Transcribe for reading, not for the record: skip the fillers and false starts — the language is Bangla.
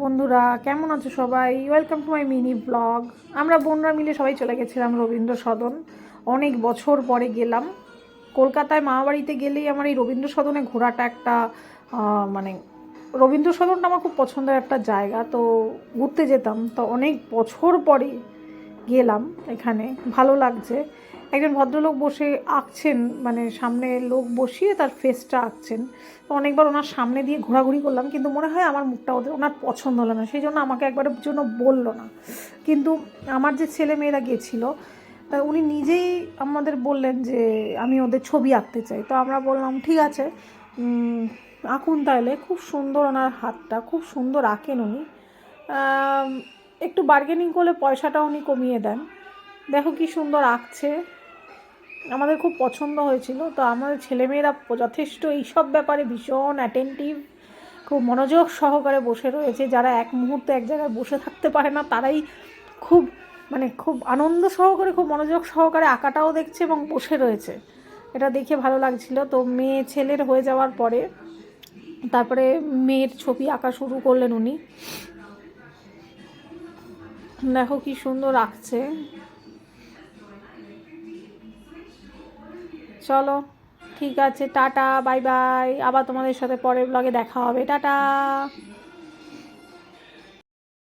বন্ধুরা, কেমন আছো সবাই? Welcome to my mini blog. আমরা বোনরা মিলে সবাই চলে গেছিলাম রবীন্দ্র সদন। অনেক বছর পরে গেলাম। কলকাতায় মামাবাড়িতে গেলেই আমার এই রবীন্দ্র সদনে ঘোরাটা একটা মানে রবীন্দ্র সদনটা আমার খুব পছন্দের একটা জায়গা। তো ঘুরতে যেতাম, তো অনেক বছর পরে গেলাম এখানে। ভালো লাগছে। একজন ভদ্রলোক বসে আঁকছেন, মানে সামনে লোক বসিয়ে তার ফেসটা আঁকছেন। তো অনেকবার ওনার সামনে দিয়ে ঘোরাঘুরি করলাম, কিন্তু মনে হয় আমার মুখটা ওনার পছন্দ হলো না, সেই জন্য আমাকে একবারের জন্য বললো না। কিন্তু আমার যে ছেলে মেয়েরা গেছিলো, তা উনি নিজেই আমাদের বললেন যে আমি ওদের ছবি আঁকতে চাই। তো আমরা বললাম ঠিক আছে, আঁকুন তাহলে। খুব সুন্দর, ওনার হাতটা খুব সুন্দর আঁকেন উনি। একটু বার্গেনিং করলে পয়সাটা উনি কমিয়ে দেন। দেখো কি সুন্দর আঁকছে, আমাদের খুব পছন্দ হয়েছিল। তো আমাদের ছেলেমেয়েরা যথেষ্ট এইসব ব্যাপারে ভীষণ অ্যাটেন্টিভ, খুব মনোযোগ সহকারে বসে রয়েছে। যারা এক মুহূর্তে এক জায়গায় বসে থাকতে পারে না, তারাই খুব খুব আনন্দ সহকারে, খুব মনোযোগ সহকারে আঁকাটাও দেখছে এবং বসে রয়েছে। এটা দেখে ভালো লাগছিল। তো মেয়ে ছেলের হয়ে যাওয়ার পরে তারপরে মেয়ের ছবি আঁকা শুরু করলেন উনি। দেখো কি সুন্দর আঁকছে। চলো, ঠিক আছে, টাটা, বাই বাই। আবার তোমাদের সাথে পরের ব্লগে দেখা হবে। টাটা।